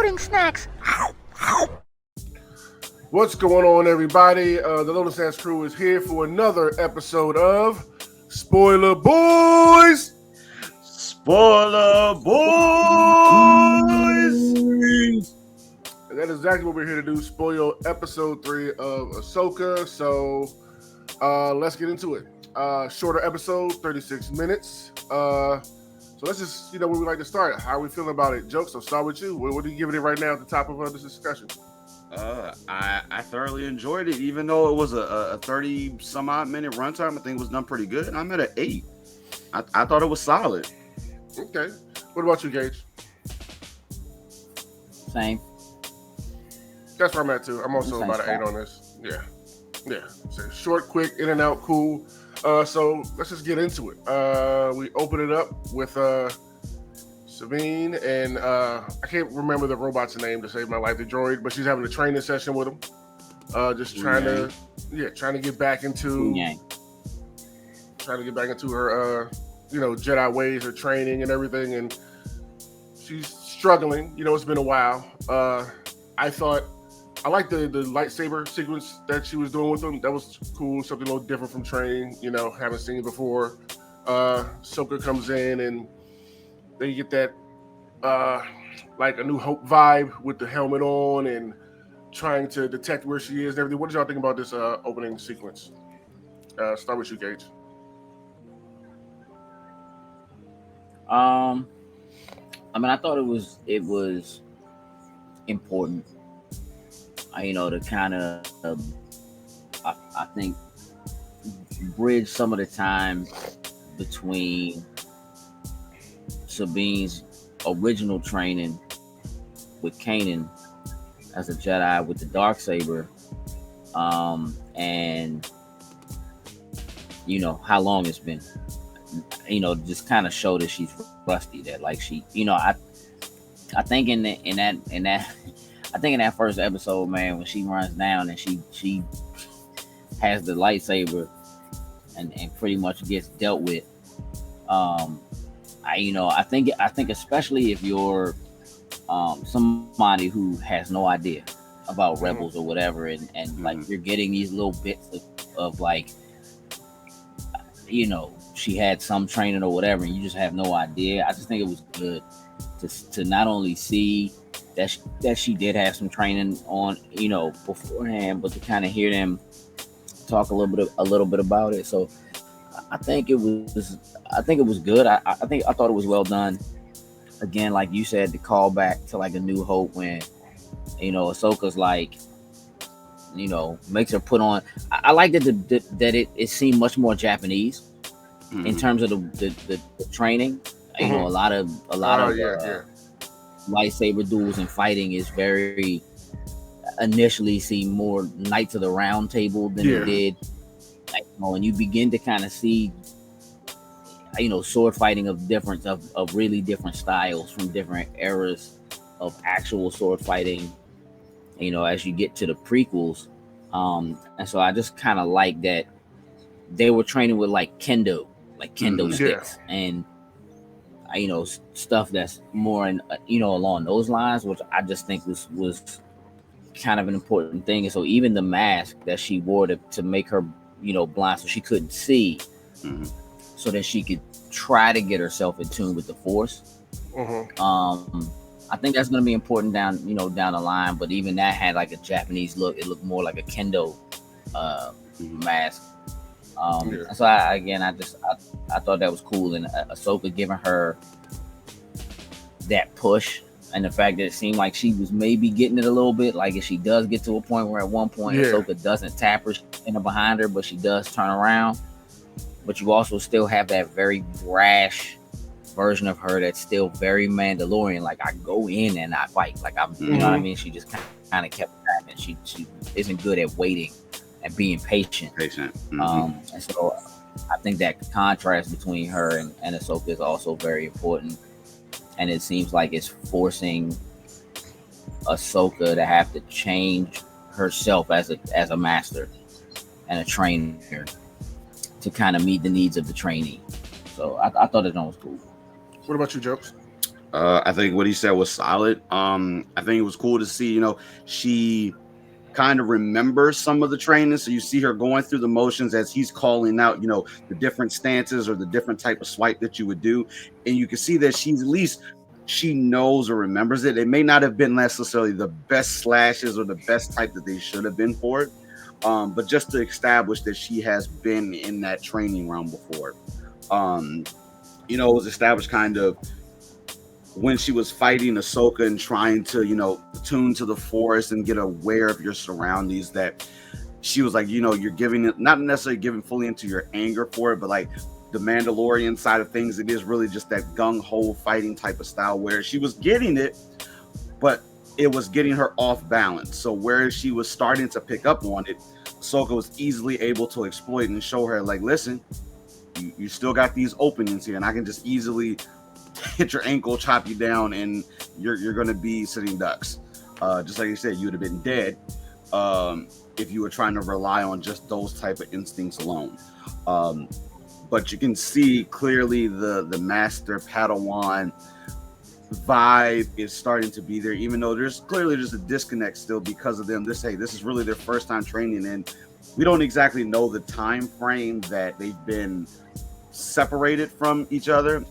pudding snacks. What's going on, everybody? The Lotus Dance crew is here for another episode of Spoiler Boys. Spoiler Boys. And that is exactly what we're here to do. Spoil episode 3 of Ahsoka. So let's get into it. Shorter episode, 36 minutes. So let's just, where we like to start. How are we feeling about it? Jokes, I'll start with you. What are you giving it right now at the top of this discussion? I thoroughly enjoyed it, even though it was a 30 some odd minute runtime. I think it was done pretty good. I'm at an 8. I thought it was solid. Okay. What about you, Gage? Same. That's where I'm at too. I'm also about an 8 on this. Yeah. So short, quick, in and out, cool. So let's just get into it. We open it up with Sabine and I can't remember the robot's name to save my life, the droid, but she's having a training session with him. Just trying to get back into her Jedi ways, her training and everything, and she's struggling. It's been a while. I like the lightsaber sequence that she was doing with them. That was cool, something a little different from training, haven't seen it before. Ahsoka comes in and they get that like a New Hope vibe with the helmet on and trying to detect where she is and everything. What did y'all think about this opening sequence? Start with you, Gage. I thought it was important. To kind of, I think, bridge some of the time between Sabine's original training with Kanan as a Jedi with the Darksaber, and how long it's been. Just kind of show that she's rusty. That like she, I think in that first episode, man, when she runs down and she has the lightsaber and pretty much gets dealt with. I think especially if you're somebody who has no idea about Rebels or whatever, and like you're getting these little bits of like, she had some training or whatever, and you just have no idea. I just think it was good to not only see that she did have some training on, beforehand, but to kind of hear them talk a little bit about it. So I think it was good. I thought it was well done. Again, like you said, the call back to like A New Hope when, Ahsoka's like, makes her put on. I like that it seemed much more Japanese in terms of the training. A lot of lightsaber duels and fighting is very initially seem more Knights of the Round Table than it did. Like, when you begin to kind of see, sword fighting of really different styles from different eras of actual sword fighting, as you get to the prequels. And so I just kind of like that they were training with like kendo sticks and stuff that's more in along those lines, which I just think was kind of an important thing. And so even the mask that she wore to make her blind, so she couldn't see, so that she could try to get herself in tune with the Force. I think that's going to be important down the line. But even that had like a Japanese look. It looked more like a kendo mask. So I thought that was cool, and Ahsoka giving her that push, and the fact that it seemed like she was maybe getting it a little bit. Like if she does get to a point where at one point Ahsoka doesn't tap her in behind her, but she does turn around. But you also still have that very brash version of her that's still very Mandalorian. Like I go in and I fight. Like I'm, you know what I mean? She just kind of kept tapping. She isn't good at waiting and being patient. And so I think that contrast between her and Ahsoka is also very important. And it seems like it's forcing Ahsoka to have to change herself as a master and a trainer to kind of meet the needs of the trainee. So I thought that was cool. What about you, Jokes? I think what he said was solid. I think it was cool to see, she kind of remembers some of the training. So you see her going through the motions as he's calling out, the different stances or the different type of swipe that you would do. And you can see that she's at least she knows or remembers it. It may not have been necessarily the best slashes or the best type that they should have been for it. But just to establish that she has been in that training realm before. It was established kind of when she was fighting Ahsoka and trying to, tune to the forest and get aware of your surroundings, that she was like, you're giving it, not necessarily giving fully into your anger for it, but like the Mandalorian side of things, it is really just that gung-ho fighting type of style where she was getting it, but it was getting her off balance. So where she was starting to pick up on it, Ahsoka was easily able to exploit and show her, like, listen, you still got these openings here, and I can just easily hit your ankle, chop you down, and you're going to be sitting ducks. Just like you said, you would have been dead if you were trying to rely on just those type of instincts alone. But you can see clearly the master Padawan vibe is starting to be there, even though there's clearly just a disconnect still because of them. This is really their first time training, and we don't exactly know the time frame that they've been separated from each other.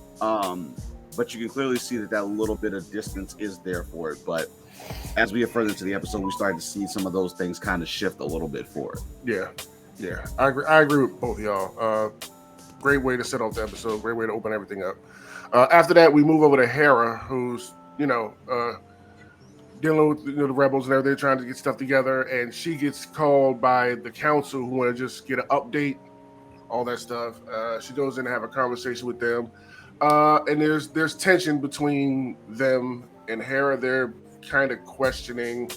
But you can clearly see that little bit of distance is there for it. But as we get further into the episode, we started to see some of those things kind of shift a little bit for it. Yeah. I agree with both of y'all. Great way to set off the episode. Great way to open everything up. After that, we move over to Hera, who's, dealing with the rebels and everything, trying to get stuff together. And she gets called by the council who want to just get an update, all that stuff. She goes in to have a conversation with them. And there's tension between them and Hera. They're kind of questioning,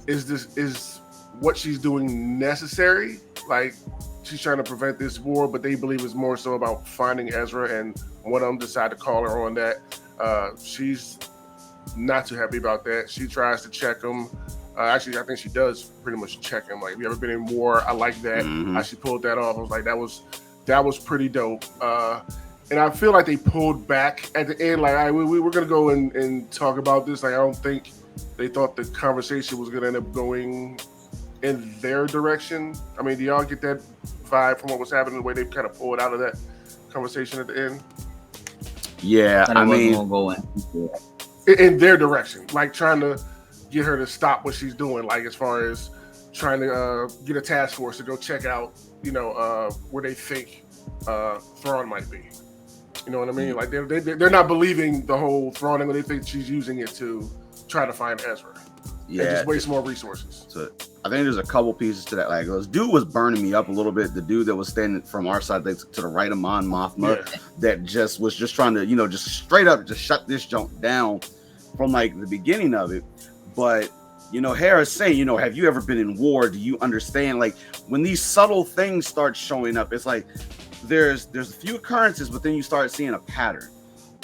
is what she's doing necessary? Like, she's trying to prevent this war, but they believe it's more so about finding Ezra, and one of them decide to call her on that. She's not too happy about that. She tries to check him. Actually, I think she does pretty much check him. Like, have you ever been in war? I like that. How she pulled that off. I was like, that was pretty dope. And I feel like they pulled back at the end. Like, we were going to go and talk about this. Like, I don't think they thought the conversation was going to end up going in their direction. I mean, do y'all get that vibe from what was happening, the way they kind of pulled out of that conversation at the end? Yeah, I mean, in their direction, like trying to get her to stop what she's doing, like as far as trying to get a task force to go check out, where they think Thrawn might be. You know what I mean? Like they're not believing the whole Thrawn angle. They think she's using it to try to find Ezra. Yeah, and just waste more resources. So I think there's a couple pieces to that. Like, this dude was burning me up a little bit. The dude that was standing from our side to the right of Mon Mothma, that was just trying to, just straight up just shut this junk down from like the beginning of it. But Hera's saying, have you ever been in war? Do you understand? Like, when these subtle things start showing up, it's like there's a few occurrences, but then you start seeing a pattern.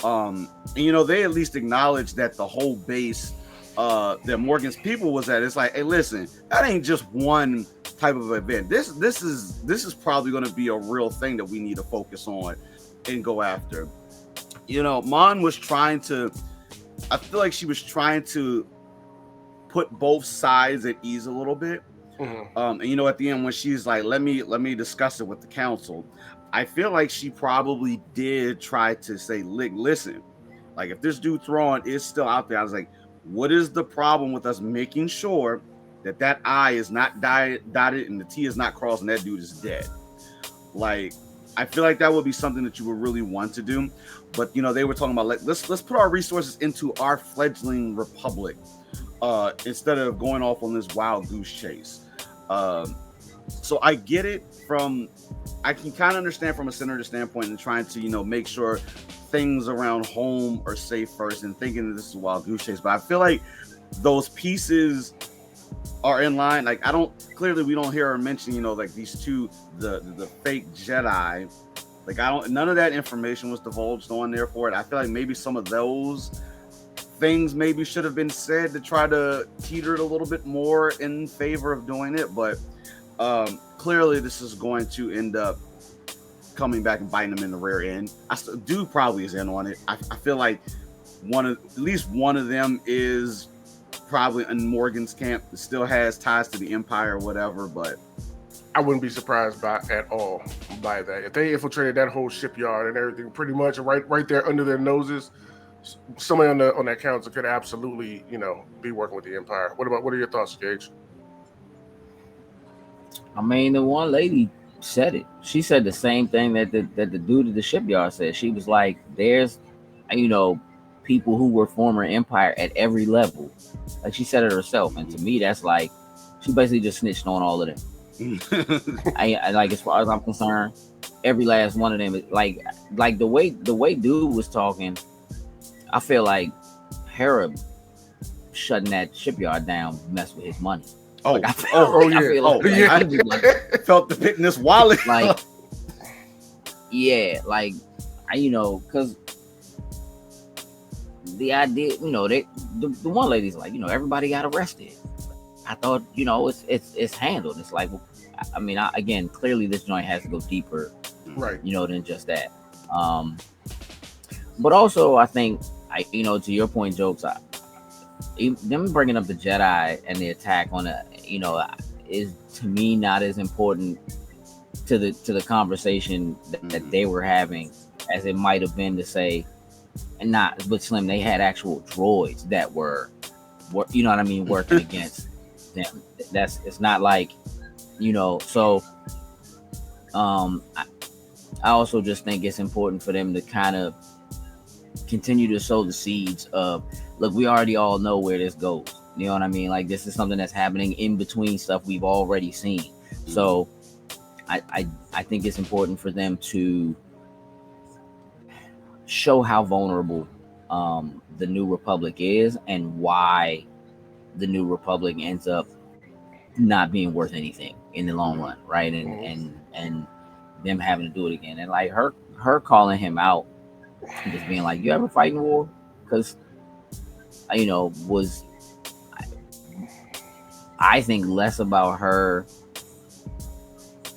And they at least acknowledge that the whole base that Morgan's people was at, it's like, hey, listen, that ain't just one type of event. This is probably going to be a real thing that we need to focus on and go after. Mon was trying to, I feel like she was trying to put both sides at ease a little bit. And at the end when she's like, let me discuss it with the council, I feel like she probably did try to say, listen, like, if this dude Thrawn is still out there, I was like, what is the problem with us making sure that I is not dotted and the T is not crossed and that dude is dead? Like, I feel like that would be something that you would really want to do. But they were talking about, like, let's put our resources into our fledgling republic instead of going off on this wild goose chase. So I get it I can kind of understand from a senator standpoint and trying to, make sure things around home are safe first and thinking that this is a wild goose chase. But I feel like those pieces are in line. Like, we don't hear her mention, like these two, the fake Jedi. Like, none of that information was divulged on there for it. I feel like maybe some of those things maybe should have been said to try to teeter it a little bit more in favor of doing it. But clearly this is going to end up coming back and biting him in the rear end. Dude probably is in on it. I feel like at least one of them is probably in Morgan's camp. Still has ties to the Empire or whatever, but I wouldn't be surprised at all by that. If they infiltrated that whole shipyard and everything, pretty much right there under their noses, somebody on that council could absolutely, be working with the Empire. What are your thoughts, Gage? I mean, the one lady said it. She said the same thing that the dude at the shipyard said. She was like, "There's, people who were former Empire at every level." Like she said it herself, and to me, that's like she basically just snitched on all of them. I like, as far as I'm concerned, every last one of them is like the way dude was talking. I feel like Hera shutting that shipyard down messed with his money. Oh, like, yeah. I felt the pit in this wallet. Like, yeah, like, because the idea, the one lady's like, everybody got arrested. I thought, it's handled. It's like, I mean, again, clearly this joint has to go deeper, right? Than just that. But also, I think, to your point, Jokes, them bringing up the Jedi and the attack on is to me not as important to the conversation that they were having as it might have been to say, and not with Slim, they had actual droids that were working against them. It's not like, so I also just think it's important for them to kind of continue to sow the seeds of, look, we already all know where this goes. You know what I mean? Like, this is something that's happening in between stuff we've already seen. So I think it's important for them to show how vulnerable the New Republic is and why the New Republic ends up not being worth anything in the long run, right? And them having to do it again. And like her calling him out, just being like, "You ever fight in war?" Because was I think less about her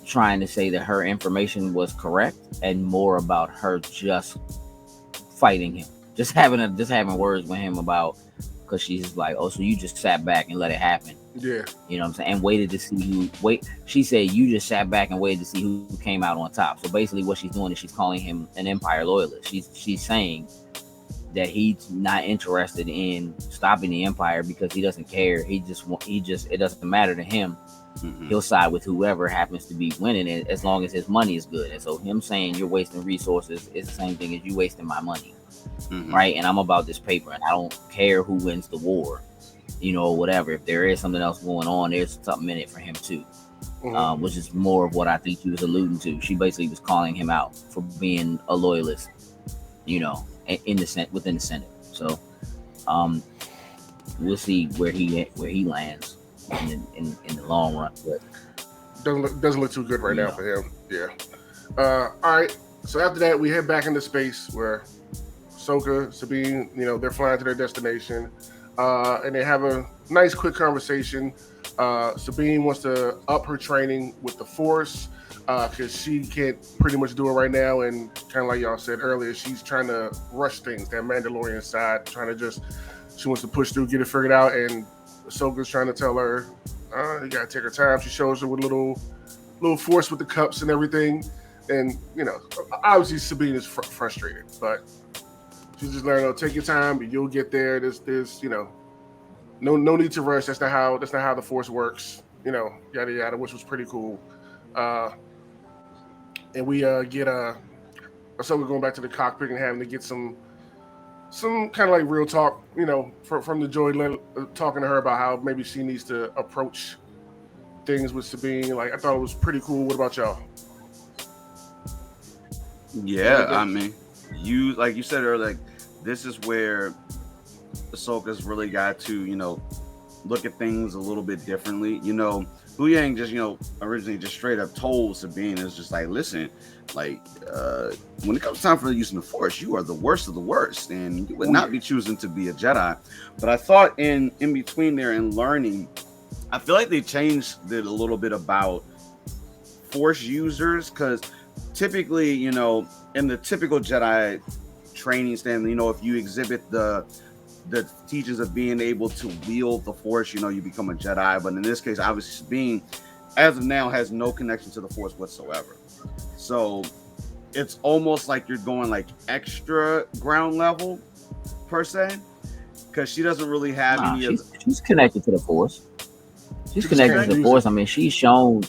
trying to say that her information was correct and more about her just fighting him, just having words with him about, because she's like, "Oh, so you just sat back and let it happen." Yeah. You know what I'm saying? And waited to see she said, "You just sat back and waited to see who came out on top." So basically what she's doing is she's calling him an Empire loyalist. She's saying that he's not interested in stopping the Empire because he doesn't care. It doesn't matter to him. Mm-hmm. He'll side with whoever happens to be winning it as long as his money is good. And so him saying you're wasting resources is the same thing as you wasting my money. Mm-hmm. Right? And I'm about this paper and I don't care who wins the war, or whatever. If there is something else going on, there's something in it for him too. Mm-hmm. Which is more of what I think she was alluding to. She basically was calling him out for being a loyalist, within the Senate. So we'll see where he lands in the long run. But doesn't look too good right now for him. Yeah. All right. So after that, we head back into space where Ahsoka, Sabine, they're flying to their destination, and they have a nice, quick conversation. Sabine wants to up her training with the Force because she can't pretty much do it right now, and kind of like y'all said earlier, she's trying to rush things. That Mandalorian side, she wants to push through, get it figured out, and Ahsoka's trying to tell her, you gotta take her time. She shows her with little Force with the cups and everything, and obviously Sabine is frustrated, but she's just learning, take your time, but you'll get there. There's no need to rush. That's not how the Force works. Yada yada, which was pretty cool. And we get Ahsoka going back to the cockpit and having to get some kind of like real talk, from the droid, talking to her about how maybe she needs to approach things with Sabine. Like, I thought it was pretty cool. What about y'all? Yeah, I mean, like you said earlier, like, this is where Ahsoka's really got to, look at things a little bit differently. Hu Yang just, originally just straight up told Sabine, is just like, listen, like, when it comes time for using the Force, you are the worst of the worst, and you would not be choosing to be a Jedi. But I thought in between there and learning, I feel like they changed it a little bit about Force users, because typically, you know, in the typical Jedi training stand, you know, if you exhibit the teachings of being able to wield the Force, you know, you become a Jedi. But in this case, obviously, Sabine, as of now, has no connection to the Force whatsoever. So it's almost like you're going like extra ground level per se, because she doesn't really have any of the... She's connected to the Force. She's connected to the Force. I mean, she's shown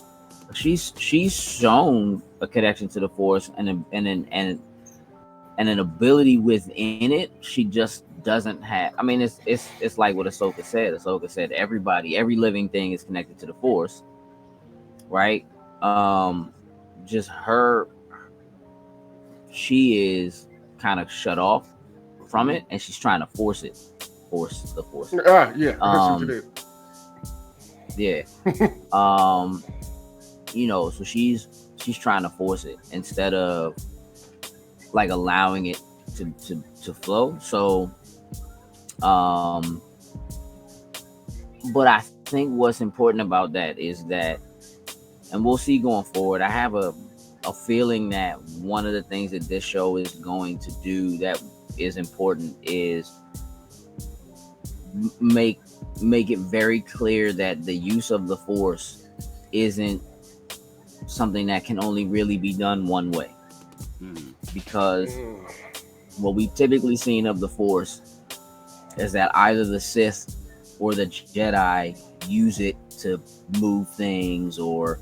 a connection to the Force and an ability within it. She just doesn't have. I mean, it's like what Ahsoka said. Ahsoka said every living thing is connected to the Force, right? Just her, she is kind of shut off from it, and she's trying to force the Force. Yeah, that's what you did. Yeah. You know, so she's trying to force it instead of like allowing it to flow. So but I think what's important about that is that, and we'll see going forward, I have a feeling that one of the things that this show is going to do that is important is make it very clear that the use of the Force isn't something that can only really be done one way. Because what we've typically seen of the Force is that either the Sith or the Jedi use it to move things or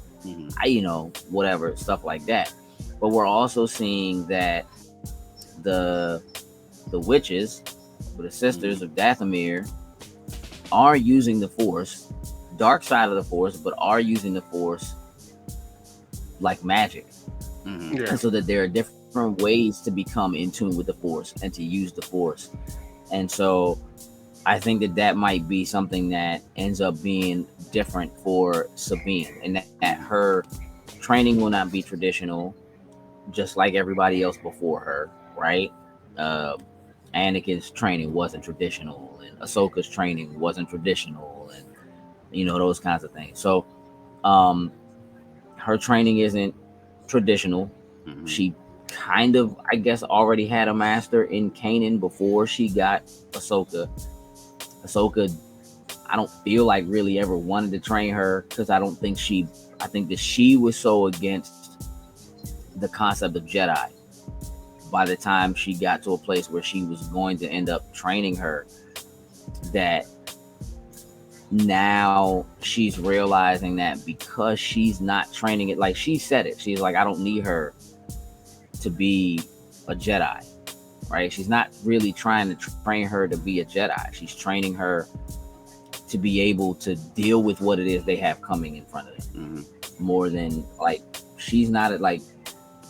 you know, whatever, stuff like that. But we're also seeing that the witches, or the sisters of Dathomir, are using the Force, dark side of the Force, but are using the Force like magic. And so that there are different ways to become in tune with the Force and to use the Force. And so I think that might be something that ends up being different for Sabine, and that her training will not be traditional, just like everybody else before her, right? Anakin's training wasn't traditional, and Ahsoka's training wasn't traditional, and you know, those kinds of things. So her training isn't traditional. She kind of, I guess, already had a master in Kanan before she got Ahsoka. Ahsoka, I don't feel like really ever wanted to train her, because I think that she was so against the concept of Jedi by the time she got to a place where she was going to end up training her, that now she's realizing that because she's not training it, like she said it, she's like, I don't need her to be a Jedi, right? She's not really trying to train her to be a Jedi. She's training her to be able to deal with what it is they have coming in front of them. More than, like, she's not like,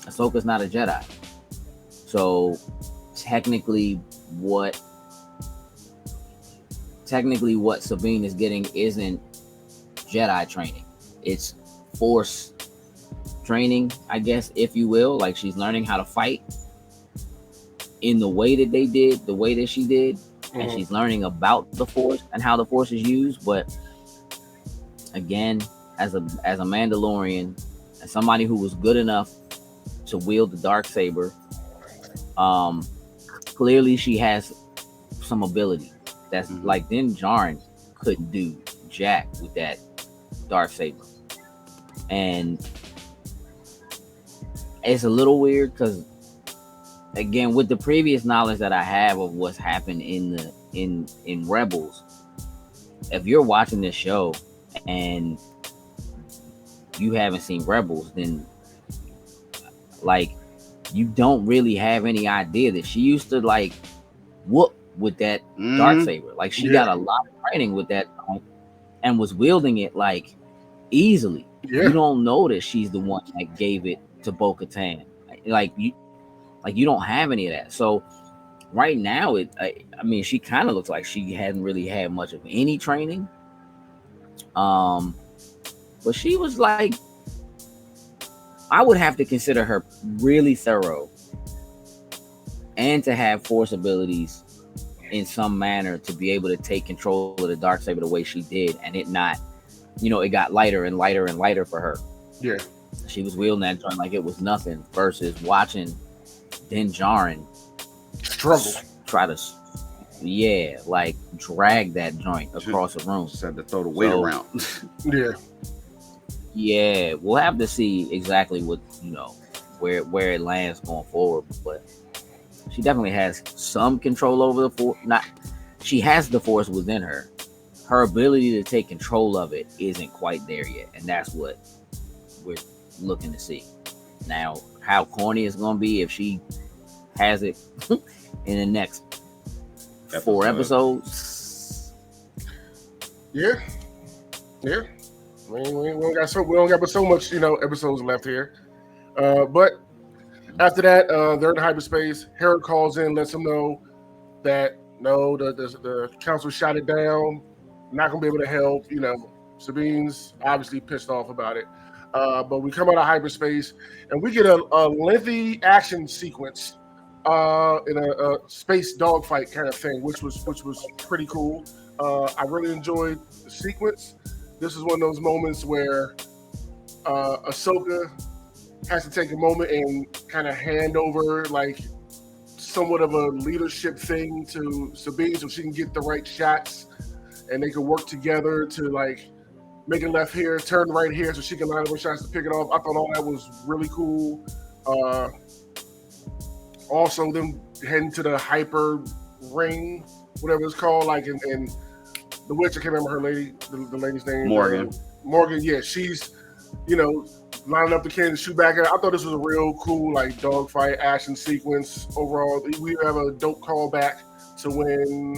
Ahsoka's not a Jedi. So technically what Sabine is getting isn't Jedi training. It's Force training, I guess, if you will. Like, she's learning how to fight in the way that they did, the way that she did, and she's learning about the Force and how the Force is used. But again, as a Mandalorian, as somebody who was good enough to wield the darksaber, clearly she has some ability that's like, Din Djarin couldn't do jack with that darksaber. And it's a little weird because, again, with the previous knowledge that I have of what's happened in Rebels, if you're watching this show and you haven't seen Rebels, then like, you don't really have any idea that she used to like whoop with that darksaber. Like, she got a lot of training with that and was wielding it like easily. You don't know that she's the one that gave it to Bo-Katan. Like you don't have any of that. So right now, I mean, she kind of looks like she hadn't really had much of any training. But she was like, I would have to consider her really thorough and to have Force abilities in some manner to be able to take control of the darksaber the way she did, and it not, you know, it got lighter and lighter and lighter for her. She was wielding that joint like it was nothing versus watching Din Djarin struggle. Try to, like drag that joint across the room. Just had to throw the weight around. Yeah, we'll have to see exactly what where it lands going forward. But she definitely has some control over the force. She has the force within her. Her ability to take control of it isn't quite there yet, and that's what we're looking to see. Now, how corny it's gonna be if she has it in the next 4 episodes. Yeah. We don't got but so much, episodes left here. But after that, they're in hyperspace. Hera calls in, lets them know that no, the council shot it down. Not gonna be able to help. Sabine's obviously pissed off about it. But we come out of hyperspace and we get a lengthy action sequence in a space dogfight kind of thing, which was pretty cool. I really enjoyed the sequence. This is one of those moments where Ahsoka has to take a moment and kind of hand over like somewhat of a leadership thing to Sabine so she can get the right shots and they can work together to like make a left here, turn right here so she can line up her shots to pick it off. I thought all that was really cool. Also, them heading to the hyper ring, whatever it's called, like in The Witch, I can't remember the lady's name. Morgan, yeah, she's, lining up the cannon to shoot back at her. I thought this was a real cool, like, dogfight action sequence overall. We have a dope callback to when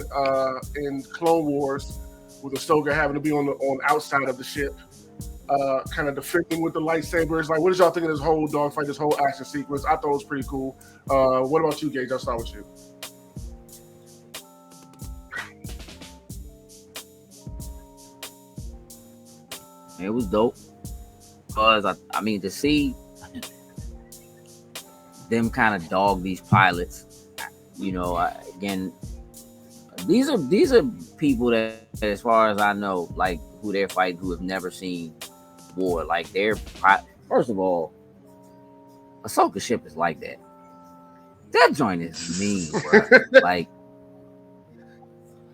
in Clone Wars with Ahsoka having to be on outside of the ship, kind of defending with the lightsabers. Like, what did y'all think of this whole dogfight, this whole action sequence? I thought it was pretty cool. What about you, Gage? I'll start with you. It was dope because I mean to see them kind of dog these pilots, again, these are people that, as far as I know, like who they're fighting, who have never seen war. Like first of all, Ahsoka ship is like that. That joint is mean, bro. Like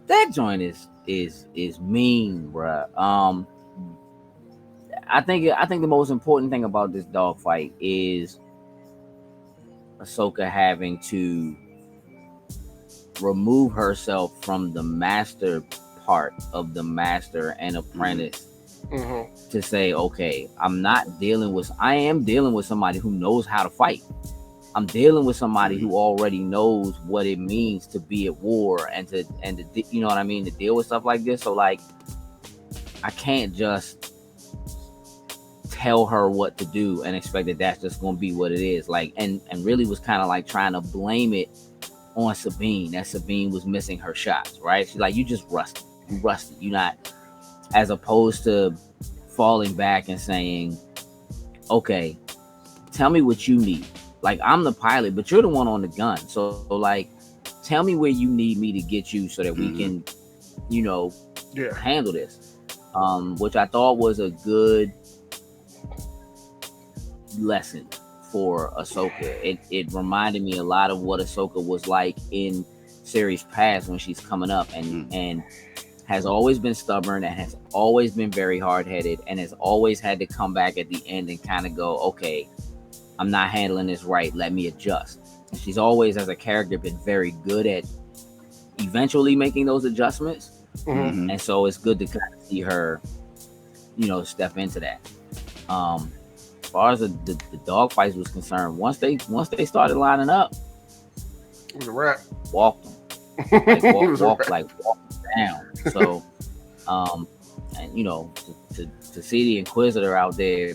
that joint is mean, bro. I think the most important thing about this dogfight is Ahsoka having to remove herself from the master part of the master and apprentice to say, okay, I am dealing with somebody who knows how to fight. I'm dealing with somebody who already knows what it means to be at war and to you know what I mean, to deal with stuff like this. So like, I can't just tell her what to do and expect that that's just going to be what it is. Like, and really was kind of like trying to blame it on Sabine, that Sabine was missing her shots, right? She's like, you just rusty. You're not, as opposed to falling back and saying, okay, tell me what you need. Like, I'm the pilot, but you're the one on the gun. So like, tell me where you need me to get you so that we can, handle this. Which I thought was a good lesson for Ahsoka. It reminded me a lot of what Ahsoka was like in series past when she's coming up and has always been stubborn and has always been very hard-headed and has always had to come back at the end and kind of go, okay, I'm not handling this right, let me adjust. And she's always, as a character, been very good at eventually making those adjustments. And so it's good to kind of see her, step into that. As far as the dogfights was concerned, once they started lining up, it was a wrap. Walked them, walk down. So, and to see the Inquisitor out there,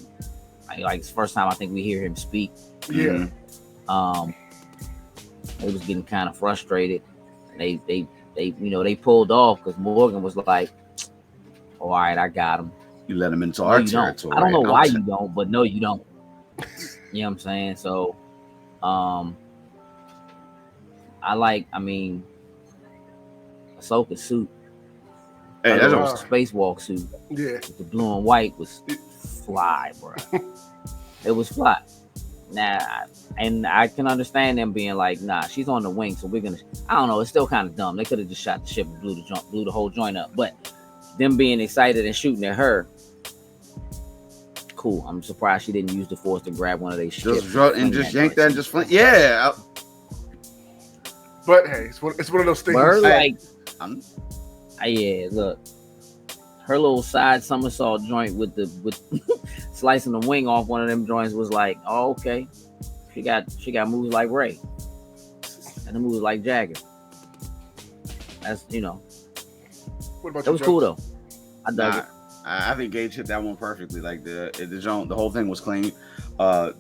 like it's the first time I think we hear him speak. Yeah. They was getting kind of frustrated. They pulled off because Morgan was like, all right, I got him. You let him into our territory. I don't know why you don't, but no, you don't. You know what I'm saying? So, Ahsoka's suit. Hey, that's a spacewalk suit. Yeah. The blue and white was fly, bro. It was flat. And I can understand them being like, nah, she's on the wing, so we're gonna. I don't know. It's still kind of dumb. They could have just shot the ship and blew the whole joint up. But them being excited and shooting at her, cool. I'm surprised she didn't use the force to grab one of these ships and just yank that and just fling. Yeah. But hey, it's one of those things. Her, like, yeah, look, her little side somersault joint with slicing the wing off one of them joints was like, oh, okay. She got moves like Ray, and the moves like Jagger. That's What about it was cool though. I dug it. I think Gage hit that one perfectly. Like the whole thing was clean.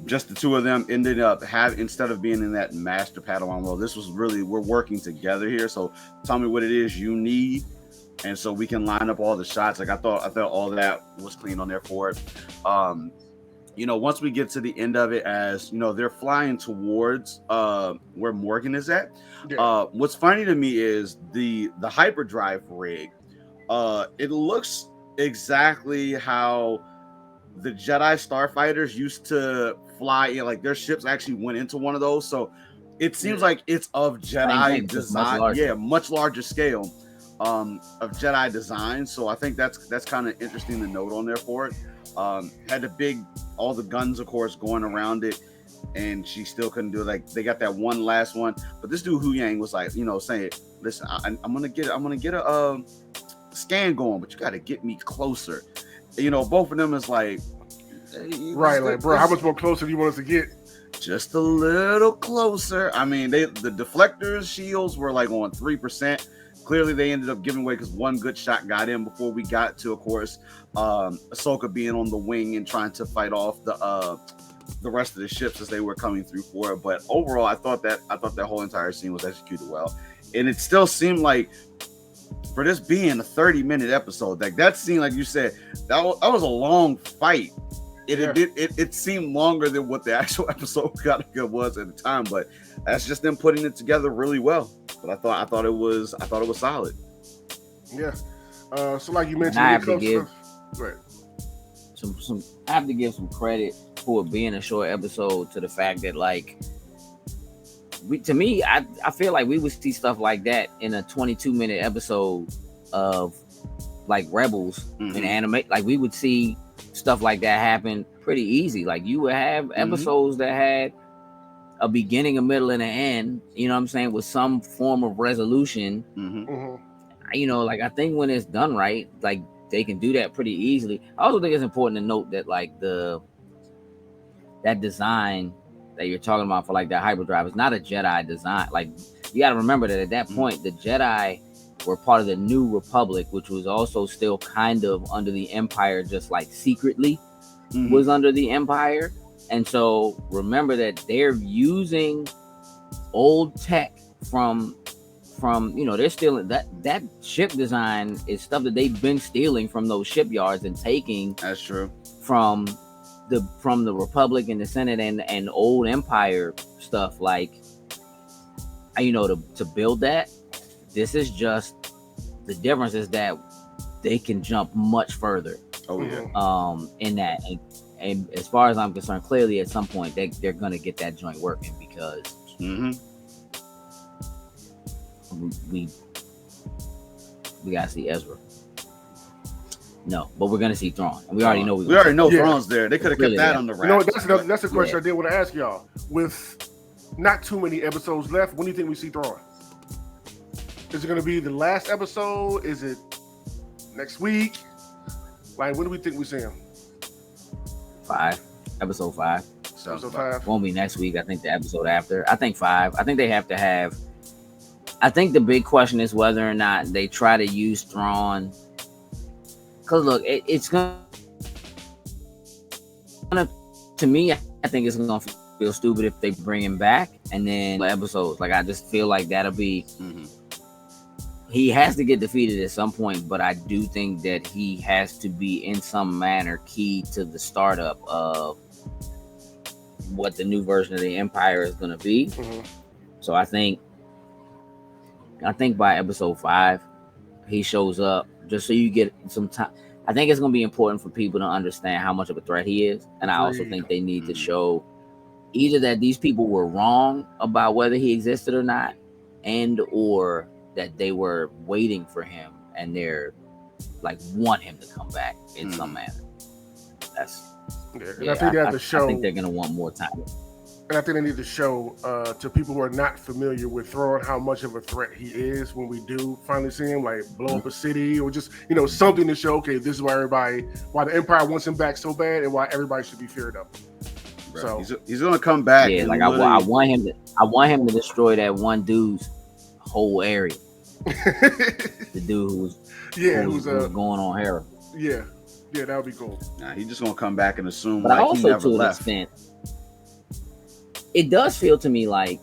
Just the two of them ended up instead of being in that master Padawan world, this was really, we're working together here. So tell me what it is you need, and so we can line up all the shots. Like I thought all that was clean on there for it. Once we get to the end of it, as they're flying towards where Morgan is at. Yeah. What's funny to me is the hyperdrive rig. It looks exactly how the Jedi starfighters used to fly in. Like their ships actually went into one of those, so it seems like it's of Jedi design. Much larger scale of Jedi design. So I think that's kind of interesting to note on there for it. Had all the guns, of course, going around it, and she still couldn't do it. Like they got that one last one, but this dude Hu Yang was like, saying, "Listen, I'm gonna get a scan going, but you got to get me closer." Both of them is like, hey, right, like, bro, how much more closer do you want us to get? Just a little closer. I mean, the deflectors shields were like on 3%. Clearly, they ended up giving away because one good shot got in before we got to, of course, Ahsoka being on the wing and trying to fight off the rest of the ships as they were coming through for it. But overall, I thought that whole entire scene was executed well, and it still seemed like, for this being a 30-minute episode, like that scene, like you said, that was a long fight. It seemed longer than what the actual episode was at the time, but that's just them putting it together really well. But I thought it was solid. Yeah. So like you mentioned, I have to give some credit for it being a short episode to the fact that, like, I feel like we would see stuff like that in a 22-minute episode of like Rebels and anime. Like we would see stuff like that happen pretty easy. Like you would have episodes that had a beginning, a middle, and an end. You know what I'm saying, with some form of resolution. Like I think when it's done right, like they can do that pretty easily. I also think it's important to note that like that design that you're talking about for like that hyperdrive is not a Jedi design. Like you got to remember that at that point, the Jedi were part of the New Republic, which was also still kind of under the Empire, just like secretly was under the Empire. And so remember that they're using old tech from they're stealing that ship design is stuff that they've been stealing from those shipyards and taking. That's true. From the Republic and the Senate and old Empire stuff, like to build that. This is just the difference is that they can jump much further. Oh yeah. In that, and as far as I'm concerned, clearly at some point they're gonna get that joint working because we gotta see Ezra. No, but we're gonna see Thrawn, and we already know Thrawn's there. They could have kept that on the wrap. That's the question I did want to ask y'all. With not too many episodes left, when do you think we see Thrawn? Is it gonna be the last episode? Is it next week? Like, when do we think we see him? Episode 5. Episode 5 won't be next week. I think the episode after. I think 5. I think they have to have. I think the big question is whether or not they try to use Thrawn. Because look, it's gonna, to me, I think it's gonna feel stupid if they bring him back and then episodes. Like I just feel like that'll be. He has to get defeated at some point, but I do think that he has to be in some manner key to the startup of what the new version of the Empire is going to be. So I think by episode 5, he shows up just so you get some time. I think it's going to be important for people to understand how much of a threat he is, and I also Agreed. think they need to show either that these people were wrong about whether he existed or not, and or that they were waiting for him and they're like want him to come back in some manner. That's and I think they have to show. I think they're going to want more time. And I think they need to show to people who are not familiar with Thrawn how much of a threat he is when we do finally see him, like blow up a city or just, something to show, okay, this is why the Empire wants him back so bad and why everybody should be feared of him. Right. So he's going to come back. Yeah, like I want him to destroy that one dude's whole area. The dude who's going on Hera. Yeah, that would be cool. Nah, he's just going to come back and assume but like also, he never to left. An extent, it does feel to me like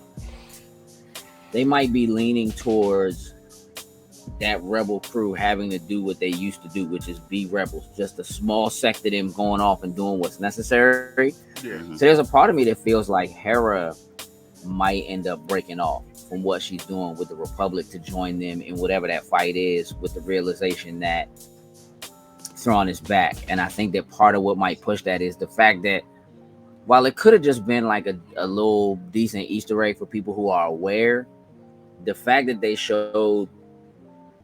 they might be leaning towards that rebel crew having to do what they used to do, which is be rebels. Just a small sect of them going off and doing what's necessary. Yeah. So there's a part of me that feels like Hera might end up breaking off from what she's doing with the Republic to join them in whatever that fight is, with the realization that Thrawn is back. And I think that part of what might push that is the fact that while it could have just been like a little decent Easter egg for people who are aware, the fact that they showed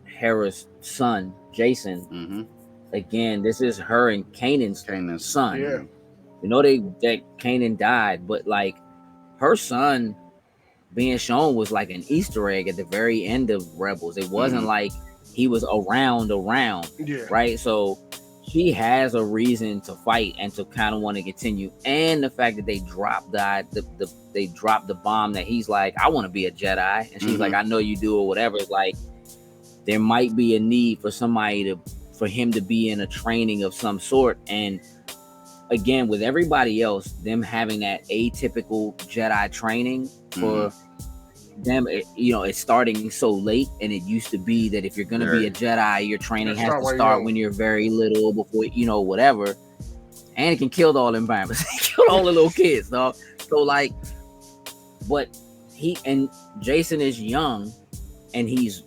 Hera's son, Jason, again, this is her and Kanan's son. Yeah. That Kanan died, but like her son being shown was like an Easter egg at the very end of Rebels. It wasn't like he was around, right? So she has a reason to fight and to kind of want to continue. And the fact that they dropped they dropped the bomb that he's like, I want to be a Jedi, and she's like, I know you do, or whatever. It's like there might be a need for for him to be in a training of some sort. And again, with everybody else, them having that atypical Jedi training for them, it's starting so late. And it used to be that if you're going to be a Jedi, your training has to start when you're very little, before, whatever. Anakin killed all them bambas. He killed all the little kids, dog. So like, but Jason is young, and he's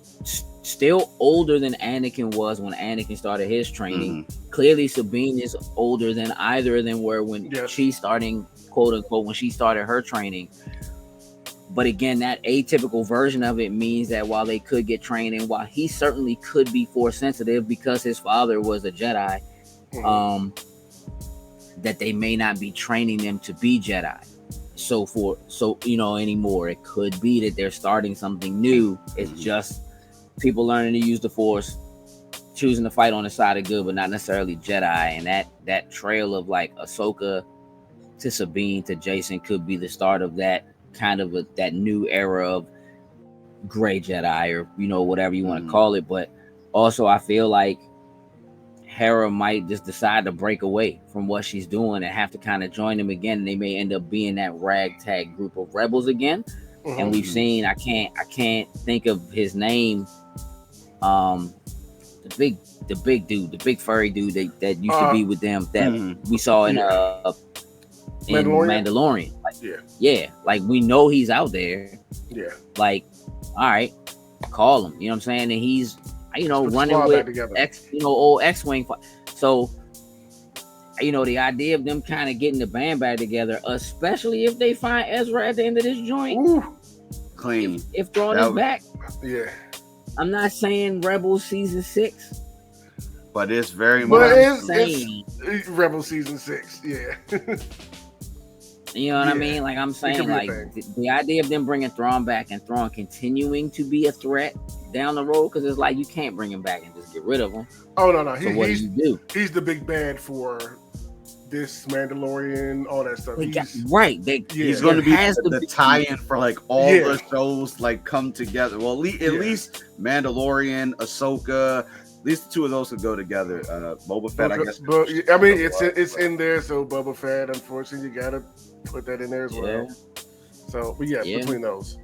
still older than Anakin was when Anakin started his training. Clearly Sabine is older than either of them were when she's starting, quote unquote, when she started her training. But again, that atypical version of it means that while they could get training, while he certainly could be force sensitive because his father was a Jedi, that they may not be training them to be Jedi. So anymore. It could be that they're starting something new. It's just people learning to use the Force, choosing to fight on the side of good, but not necessarily Jedi. And that trail of like Ahsoka to Sabine to Jason could be the start of that kind of that new era of gray Jedi, or whatever you want to call it. But also I feel like Hera might just decide to break away from what she's doing and have to kind of join them again. And they may end up being that ragtag group of rebels again. And we've seen, I can't think of his name, the big dude, the big furry dude that used to be with them that we saw in Mandalorian. Like, like we know he's out there. Like, all right, call him. You know what I'm saying? And he's running with old X-wing. So the idea of them kind of getting the band back together, especially if they find Ezra at the end of this joint, clean. If Thrawn is back, I'm not saying Rebels season 6, but it's very much it's Rebels season 6. You know what I mean? Like I'm saying, like the idea of them bringing Thrawn back and Thrawn continuing to be a threat down the road, because it's like you can't bring him back and just get rid of him. Oh no, so what do you do? He's the big bad for this Mandalorian, all that stuff. He's going to be the tie-in for like all the shows like come together. Well, at least Mandalorian, Ahsoka. At least the two of those could go together. Boba Fett, I guess. But I mean, it's in there. So Boba Fett, unfortunately, you gotta put that in there as well. So, but between those,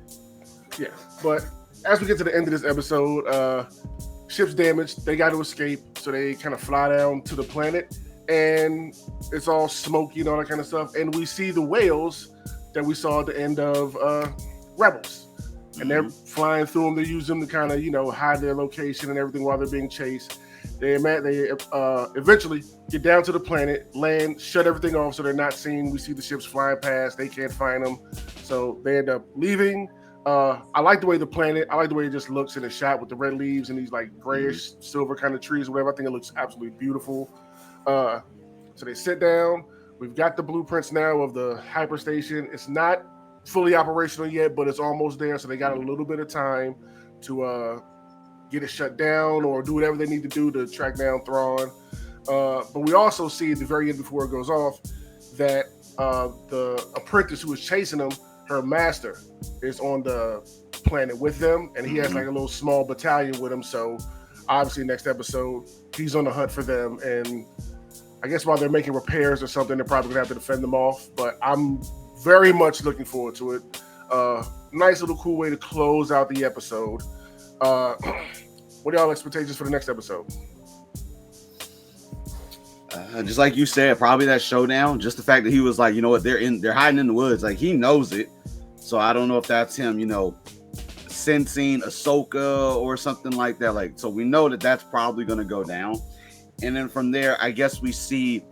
But as we get to the end of this episode, ship's damaged. They got to escape, so they kind of fly down to the planet, and it's all smoky and all that kind of stuff. And we see the whales that we saw at the end of Rebels. and they're flying through them. They use them to kind of, hide their location and everything while they're being chased. They eventually get down to the planet, land, shut everything off so they're not seen. We see the ships flying past. They can't find them. So they end up leaving. I like the way the planet, I like the way it just looks in the shot with the red leaves and these like grayish silver kind of trees or whatever. I think it looks absolutely beautiful. So they sit down. We've got the blueprints now of the hyperstation. It's not fully operational yet, but it's almost there. So they got a little bit of time to get it shut down or do whatever they need to do to track down Thrawn. But we also see at the very end before it goes off that the apprentice who was chasing them, her master, is on the planet with them, and he has like a little small battalion with him. So obviously next episode, he's on the hunt for them. And I guess while they're making repairs or something, they're probably gonna have to defend them off. But I'm very much looking forward to it. Nice little cool way to close out the episode. What are y'all expectations for the next episode? Just like you said, probably that showdown. Just the fact that he was like, you know what, they're hiding in the woods. Like, he knows it. So I don't know if that's him, sensing Ahsoka or something like that. Like, so we know that that's probably going to go down. And then from there, I guess we see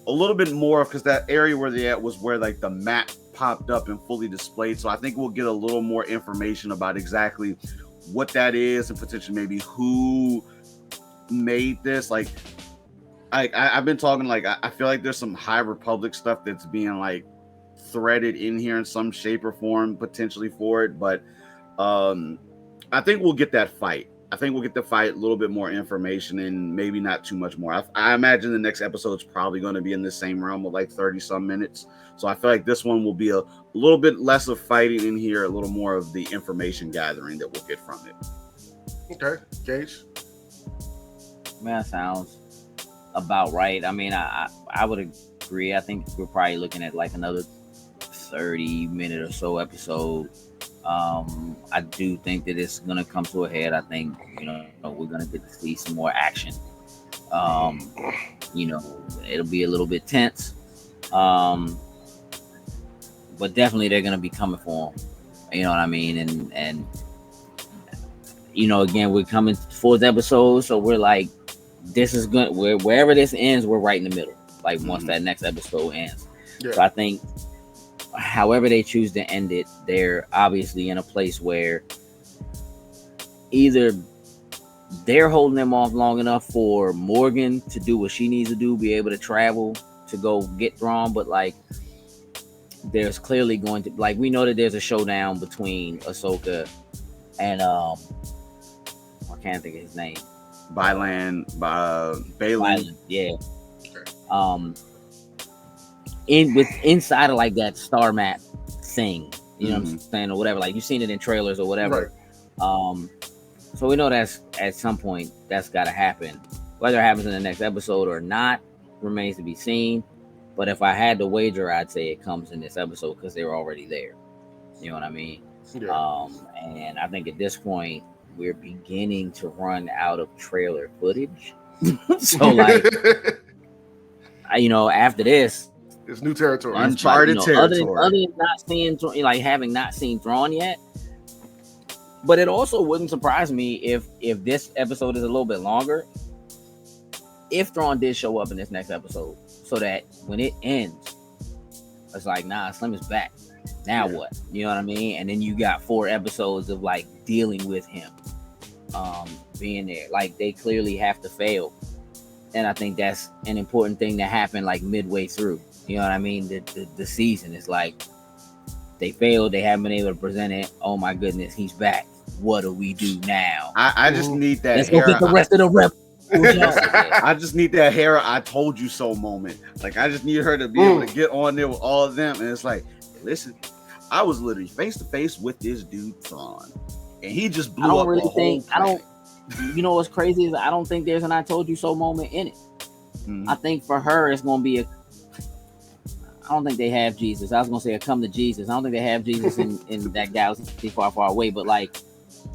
a little bit more, because that area where they at was where like the map popped up and fully displayed. So I think we'll get a little more information about exactly what that is and potentially maybe who made this. Like, I've been talking, like, I feel like there's some High Republic stuff that's being like threaded in here in some shape or form potentially for it. But I think we'll get that fight. I think we'll get the fight, a little bit more information, and maybe not too much more. I imagine the next episode's probably going to be in the same realm of like 30 some minutes. So I feel like this one will be a little bit less of fighting in here, a little more of the information gathering that we'll get from it. Okay, Gage. Man, sounds about right. I mean, I would agree. I think we're probably looking at like another 30-minute or so episode. I do think that it's gonna come to a head. I think we're gonna get to see some more action. It'll be a little bit tense, but definitely they're gonna be coming for him. You know what I mean? And again, we're coming fourth episode, so we're like, this is good. Wherever this ends, we're right in the middle. Like once that next episode ends, so I think, however they choose to end it, they're obviously in a place where either they're holding them off long enough for Morgan to do what she needs to do, be able to travel to go get Thrawn, but like there's clearly going to, like, we know that there's a showdown between Ahsoka and I can't think of his name. Baylan. Yeah. Inside of like that star map thing, you know what I'm saying, or whatever, like you've seen it in trailers or whatever, right. So we know that's at some point that's got to happen. Whether it happens in the next episode or not remains to be seen, but if I had to wager, I'd say it comes in this episode because they were already there, you know what I mean? And I think at this point we're beginning to run out of trailer footage. So like after this, it's new territory, uncharted territory. Other than not seeing, like having not seen Thrawn yet, but it also wouldn't surprise me if this episode is a little bit longer, if Thrawn did show up in this next episode, so that when it ends, it's like, nah, Slim is back. Now what? You know what I mean? And then you got 4 episodes of like dealing with him, being there. Like they clearly have to fail, and I think that's an important thing to happen like midway through. You know what I mean? The season is like they failed. They haven't been able to present it. Oh my goodness, he's back. What do we do now? I just need that. Let's go get the rest of the rep. I just need that Hera I told you so moment. Like I just need her to be able to get on there with all of them, and it's like, listen, I was literally face to face with this dude Thrawn, and he just blew up the whole planet. You know what's crazy is I don't think there's an I told you so moment in it. I think for her it's gonna be I don't think they have Jesus. I was gonna say a come to Jesus. I don't think they have Jesus in that galaxy far, far away. But like,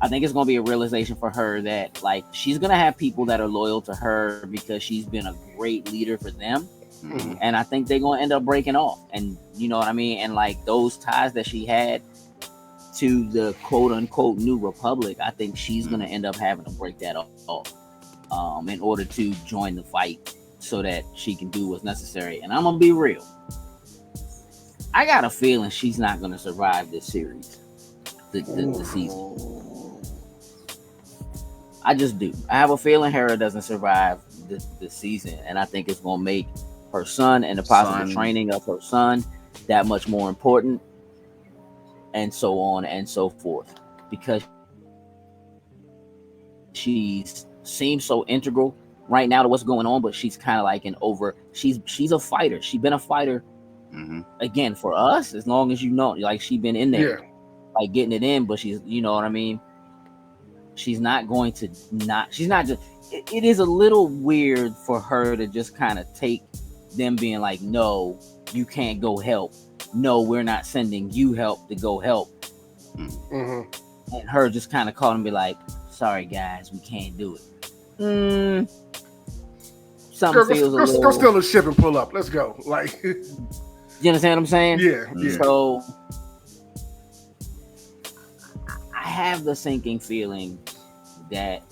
I think it's gonna be a realization for her that like she's gonna have people that are loyal to her because she's been a great leader for them. And I think they're gonna end up breaking off. And you know what I mean? And like those ties that she had, to the quote unquote New Republic, I think she's gonna end up having to break that off in order to join the fight so that she can do what's necessary. And I'm gonna be real. I got a feeling she's not gonna survive this series, the season. I just do. I have a feeling Hera doesn't survive the season, and I think it's gonna make her son and the possible training of her son that much more important, and so on and so forth, because she seems so integral right now to what's going on, but she's kind of like she's a fighter. She's been a fighter again for us as long as like she's been in there, like getting it in, but she's, you know what I mean, she's not going to she's not just, it is a little weird for her to just kind of take them being like, no, you can't go help, no, we're not sending you help to go help, and her just kind of call and be like, sorry guys, we can't do it. Something feels a little. Go steal a ship and pull up. Let's go. Like, you understand what I'm saying? Yeah. So I have the sinking feeling that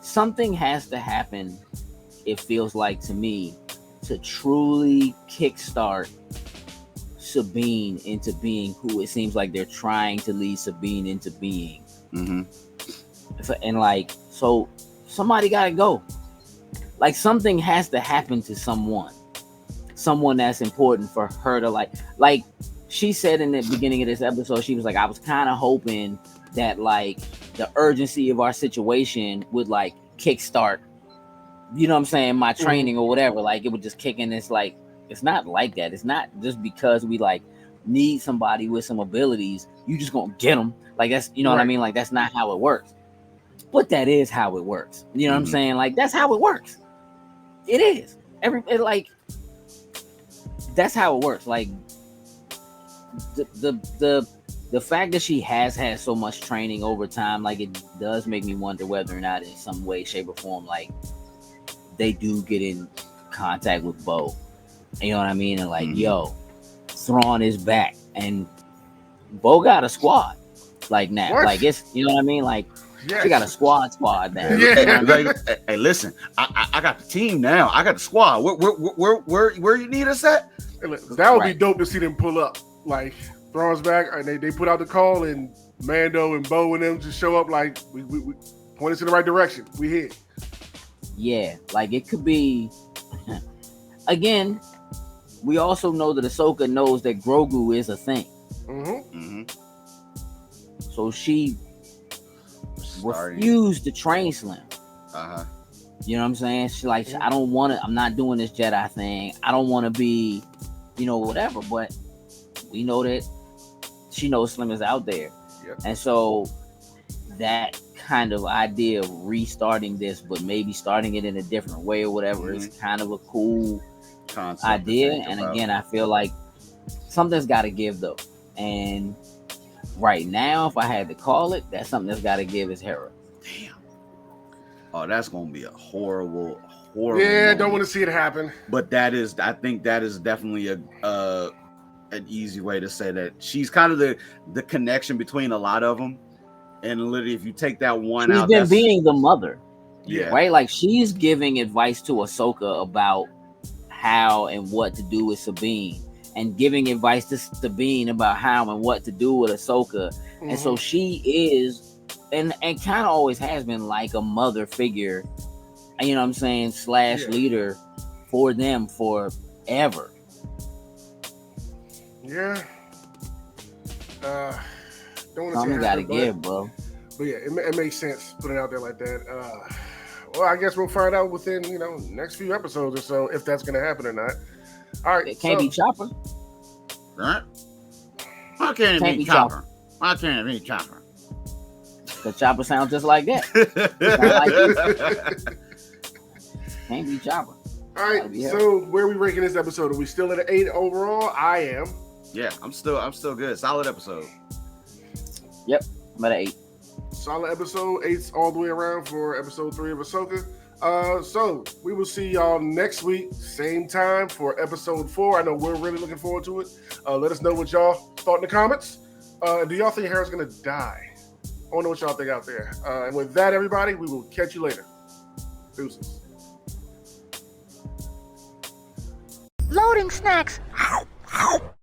something has to happen. It feels like to me to truly kickstart Sabine into being who it seems like they're trying to lead Sabine into being. And like, so somebody gotta go. Like, something has to happen to someone that's important for her to like she said in the beginning of this episode, she was like, I was kind of hoping that like the urgency of our situation would like kickstart, you know what I'm saying, my training or whatever. Like, it would just kick in. It's like, it's not like that. It's not just because we like need somebody with some abilities, you just gonna get them. Like, that's, you know what I mean? Like, that's not how it works. But that is how it works. You know what I'm saying? Like, that's how it works. It is. That's how it works. Like, the fact that she has had so much training over time, like, it does make me wonder whether or not in some way, shape, or form, like, they do get in contact with Bo. You know what I mean? And like, yo, Thrawn is back, and Bo got a squad. Like, now, like, it's, you know what I mean? Like, she got a squad now. Hey, listen, I got the team now. I got the squad. Where you need us at? That would be dope to see them pull up. Like, Thrawn's back, and they put out the call, and Mando and Bo and them just show up like, we point us in the right direction. We here. Yeah, like, it could be. Again, we also know that Ahsoka knows that Grogu is a thing. So she refused to train Slim. You know what I'm saying? She's like, I'm not doing this Jedi thing. I don't want to be, you know, whatever. But we know that she knows Slim is out there. And so that kind of idea of restarting this, but maybe starting it in a different way or whatever, is kind of a cool concept idea. And again, I feel like something's got to give though. And right now, if I had to call it, that's something that's got to give is Hera. Damn. Oh, that's gonna be a horrible. Yeah, moment. Don't want to see it happen. But I think that is definitely an easy way to say that she's kind of the connection between a lot of them. And literally, if you take that one out, she's been being the mother. Right? Like, she's giving advice to Ahsoka about how and what to do with Sabine, and giving advice to Sabine about how and what to do with Ahsoka. And so she is, and kind of always has been, like a mother figure, you know what I'm saying, / leader for them forever. Yeah. Don't Something got to give, bro. But yeah, it makes sense putting it out there like that. Well, I guess we'll find out within, next few episodes or so if that's going to happen or not. All right. It can't be Chopper. Right? Why can't it be Chopper? Why can't it be Chopper? The Chopper sounds just like that. Can't be Chopper. All right. So where are we ranking this episode? Are we still at an 8 overall? I am. Yeah, I'm still good. Solid episode. Yep, I'm at an 8. Solid episode. 8's all the way around for episode 3 of Ahsoka. So we will see y'all next week, same time for episode 4. I know we're really looking forward to it. Let us know what y'all thought in the comments. Do y'all think Hera's gonna die? I want to know what y'all think out there. And with that, everybody, we will catch you later. Deuces. Loading snacks.